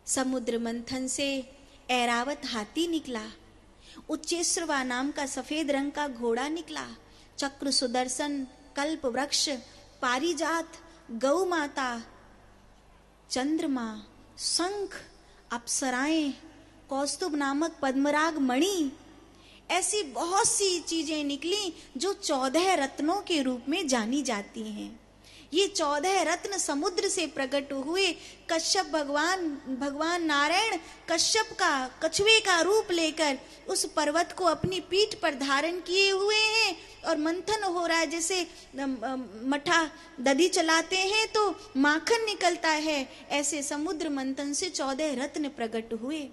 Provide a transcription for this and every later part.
समुद्र मंथन से ऐरावत हाथी निकला, उच्चेश्रवा नाम का सफेद रंग का घोड़ा निकला, चक्र सुदर्शन, कल्प वृक्ष, पारिजात, गौ माता, चंद्रमा, शंख, अप्सराएं, कौस्तुभ नामक पद्मराग मणि, ऐसी बहुत सी चीजें निकली जो 14 रत्नों के रूप में जानी जाती हैं। ये 14 रत्न समुद्र से प्रकट हुए। कश्यप भगवान नारायण कश्यप का कछुए का रूप लेकर उस पर्वत को अपनी पीठ पर धारण किए हुए हैं और मंथन हो रहा है। जैसे मठा दधी चलाते हैं तो माखन निकलता है, ऐसे समुद्र मंथन से 14 रत्न प्रकट हुए।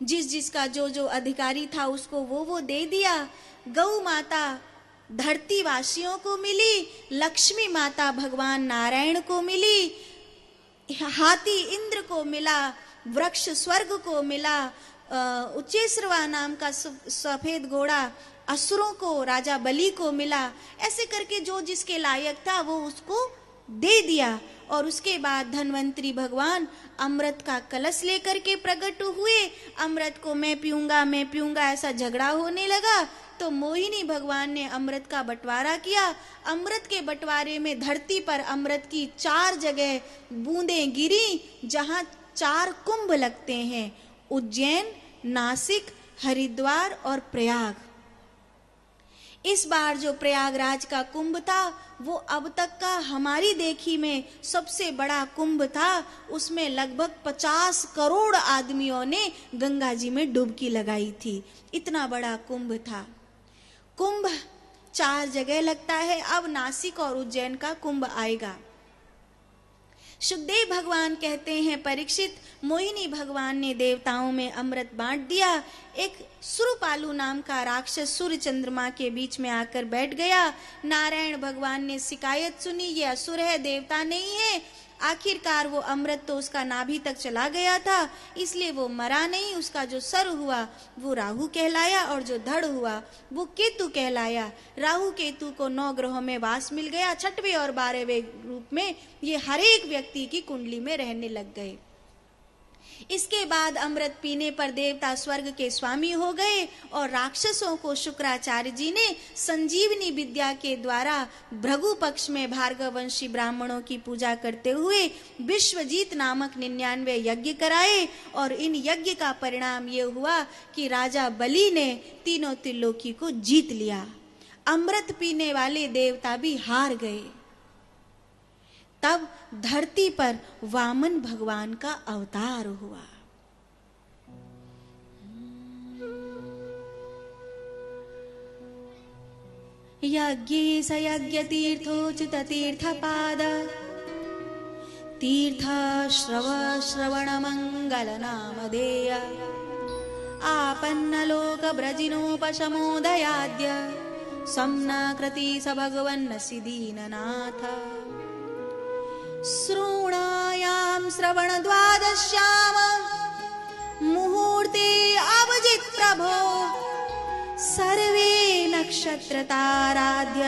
जिस जिसका जो जो अधिकारी था उसको वो दे दिया। गौ माता धरती वासियों को मिली, लक्ष्मी माता भगवान नारायण को मिली, हाथी इंद्र को मिला, वृक्ष स्वर्ग को मिला, उच्चेश्रवा नाम का सफेद घोड़ा असुरों को, राजा बलि को मिला। ऐसे करके जो जिसके लायक था वो उसको दे दिया। और उसके बाद धन्वंतरी भगवान अमृत का कलश लेकर के प्रकट हुए। अमृत को मैं पीऊंगा ऐसा झगड़ा होने लगा तो मोहिनी भगवान ने अमृत का बंटवारा किया। अमृत के बंटवारे में धरती पर अमृत की 4 जगह बूंदें गिरी जहां 4 कुंभ लगते हैं, उज्जैन, नासिक, हरिद्वार और प्रयाग। इस बार जो प्रयागराज का कुंभ था वो अब तक का हमारी देखी में सबसे बड़ा कुंभ था। उसमें लगभग 50 करोड़ आदमियों ने गंगा जी में डुबकी लगाई थी, इतना बड़ा कुंभ था। कुंभ 4 जगह लगता है। अब नासिक और उज्जैन का कुंभ आएगा। सुखदेव भगवान कहते हैं, परीक्षित, मोहिनी भगवान ने देवताओं में अमृत बांट दिया। एक सुरपालु नाम का राक्षस सूर्य चंद्रमा के बीच में आकर बैठ गया। नारायण भगवान ने शिकायत सुनी, ये असुर है, देवता नहीं है। आखिरकार वो अमृत तो उसका नाभि तक चला गया था, इसलिए वो मरा नहीं। उसका जो सर हुआ वो राहु कहलाया और जो धड़ हुआ वो केतु कहलाया। राहु केतु को 9 ग्रहों में वास मिल गया। 6वें और 12वें रूप में ये हर एक व्यक्ति की कुंडली में रहने लग गए। इसके बाद अमृत पीने पर देवता स्वर्ग के स्वामी हो गए और राक्षसों को शुक्राचार्य जी ने संजीवनी विद्या के द्वारा भृगु पक्ष में भार्गववंशी ब्राह्मणों की पूजा करते हुए विश्वजीत नामक 99 यज्ञ कराए। और इन यज्ञ का परिणाम ये हुआ कि राजा बलि ने तीनों त्रिलोकी को जीत लिया। अमृत पीने वाले देवता भी हार गए। तब धरती पर वामन भगवान का अवतार हुआ। यज्ञे स यज्ञ तीर्थोचित तीर्थपाद तीर्थ श्रवण मंगल नामधेय आपन्न लोक ब्रजिनोपशमोदयाद्य सम्नाकृति स भगवन्नसि दीननाथ श्रोणायां श्रवण द्वादश्याम मुहूर्ते अभिजित प्रभो सर्वे नक्षत्र ताराद्य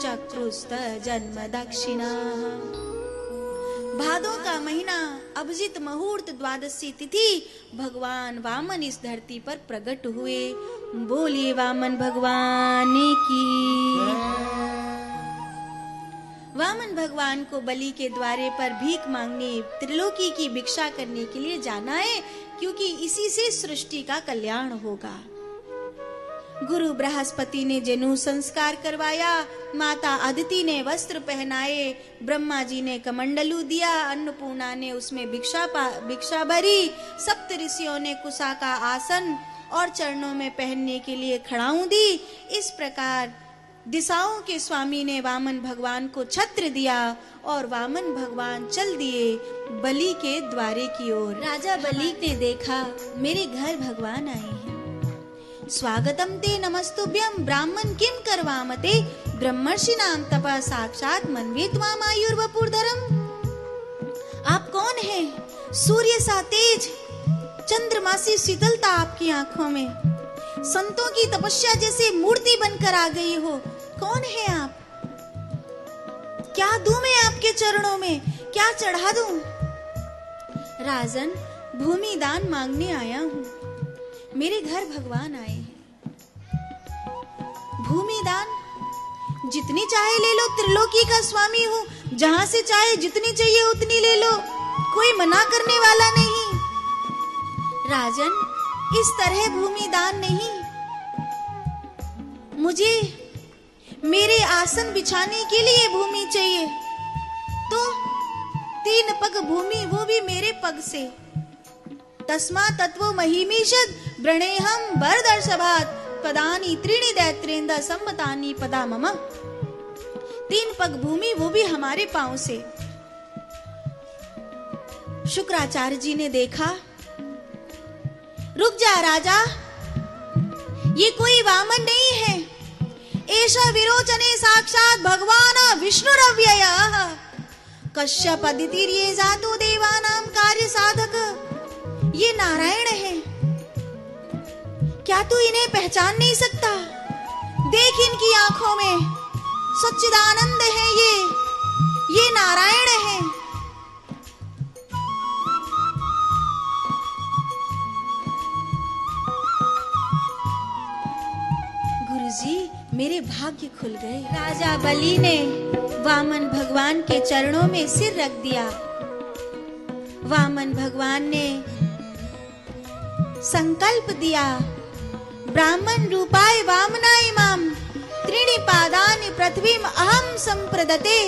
चक्रुस्त जन्म दक्षिणा। भादों का महीना अभिजित मुहूर्त द्वादशी तिथि भगवान वामन इस धरती पर प्रकट हुए। बोलिए वामन भगवान की। वामन भगवान को बलि के द्वारे पर भीख मांगने, त्रिलोकी की भिक्षा करने के लिए जाना है, क्योंकि इसी से सृष्टि का कल्याण होगा। गुरु बृहस्पति ने जनेऊ संस्कार करवाया, माता अदिति ने वस्त्र पहनाए, ब्रह्मा जी ने कमंडलू दिया, अन्नपूर्णा ने उसमें भिक्षा भरी, सप्त ऋषियों ने कुशा का आसन और चरणों में पहनने के लिए खड़ाऊं दी। इस प्रकार दिशाओं के स्वामी ने वामन भगवान को छत्र दिया और वामन भगवान चल दिए बलि के द्वारे की ओर। राजा बलि ने देखा, मेरे घर भगवान आए हैं। स्वागतम ते नमस्तुभ्यं ब्राह्मण किम करवामते ब्रह्मर्षि नाम तपः साक्षात मन्वेत्वाम आयुर्वपुर्धरम। आप कौन हैं? सूर्य सा तेज, चंद्रमा सी शीतलता आपकी आंखों में, संतों की तपस्या जैसे मूर्ति बनकर आ गई हो। कौन है आप? क्या दूं मैं आपके चरणों में? क्या चढ़ा दूं? राजन, भूमि दान मांगने आया हूं। मेरे घर भगवान आए हैं। भूमि दान जितनी चाहे ले लो, त्रिलोकी का स्वामी हूं, जहां से चाहे जितनी चाहिए उतनी ले लो, कोई मना करने वाला नहीं। राजन, इस तरह भूमि दान नहीं, मुझे मेरे आसन बिछाने के लिए भूमि चाहिए, तो 3 पग भूमि, वो भी मेरे पग से। तस्मा तत्वो महिमीषद व्रणेहम वरदर्शभात पदानि त्रीणि दैत्रेंद्र सम्मतानि पदा मम। 3 पग भूमि, वो भी हमारे पांव से। शुक्राचार्य जी ने देखा, रुक जा राजा, ये कोई वामन नहीं है, एषा विरोचने साक्षात भगवान विष्णुरव्ययः कश्यप अदितिर्ये जातो देवानां कार्य साधक। ये नारायण है, क्या तू इन्हें पहचान नहीं सकता? देख इनकी आंखों में सच्चिदानंद है, ये नारायण है। गुरुजी, मेरे भाग्य खुल गए। राजा बलि ने वामन भगवान के चरणों में सिर रख दिया। वामन भगवान ने संकल्प दिया, ब्राह्मण रूपाय वामनाय माम त्रीणि पादानि पृथ्वीम अहम संप्रदते।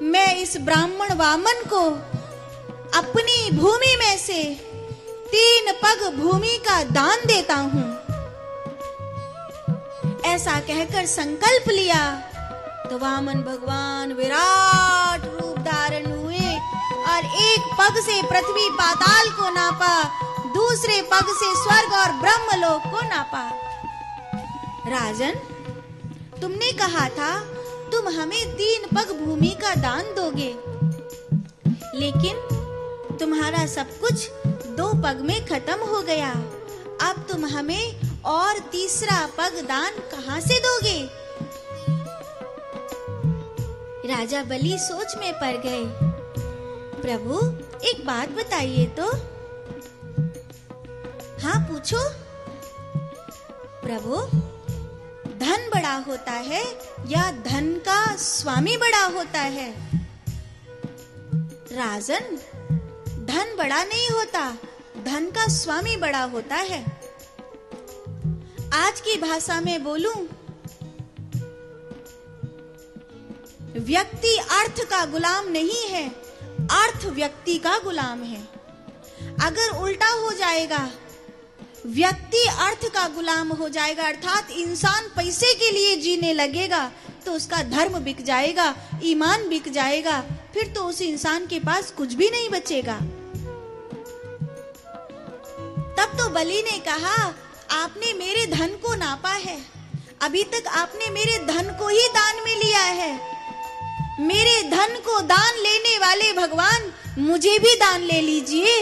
मैं इस ब्राह्मण वामन को अपनी भूमि में से 3 पग भूमि का दान देता हूं। ऐसा कहकर संकल्प लिया तो वामन भगवान विराट रूप धारण हुए और एक पग से पृथ्वी पाताल को नापा, दूसरे पग से स्वर्ग और ब्रह्मलोक को नापा। राजन, तुमने कहा था तुम हमें 3 पग भूमि का दान दोगे, लेकिन तुम्हारा सब कुछ 2 पग में खत्म हो गया। अब तुम हमें और 3रा पग दान कहां से दोगे? राजा बलि सोच में पड़ गए। प्रभु, एक बात बताइए तो। हाँ, पूछो। प्रभु, धन बड़ा होता है या धन का स्वामी बड़ा होता है? राजन, धन बड़ा नहीं होता, धन का स्वामी बड़ा होता है। आज की भाषा में बोलूं, व्यक्ति अर्थ का गुलाम नहीं है, अर्थ व्यक्ति का गुलाम है। अगर उल्टा हो जाएगा, व्यक्ति अर्थ का गुलाम हो जाएगा, अर्थात इंसान पैसे के लिए जीने लगेगा, तो उसका धर्म बिक जाएगा, ईमान बिक जाएगा, फिर तो उस इंसान के पास कुछ भी नहीं बचेगा। तब तो बलि ने कहा, आपने मेरे धन को नापा है, अभी तक आपने मेरे धन को ही दान में लिया है। मेरे धन को दान लेने वाले भगवान, मुझे भी दान ले लीजिए।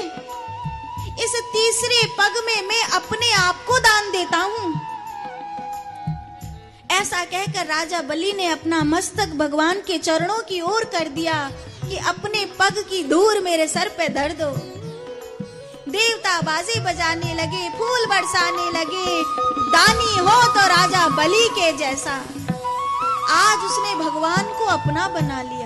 इस 3रे पग में मैं अपने आप को दान देता हूं। ऐसा कहकर राजा बलि ने अपना मस्तक भगवान के चरणों की ओर कर दिया कि अपने पग की धूल मेरे सर पे धर दो। देवता बाजे बजाने लगे, फूल बरसाने लगे, दानी हो तो राजा बलि के जैसा। आज उसने भगवान को अपना बना लिया।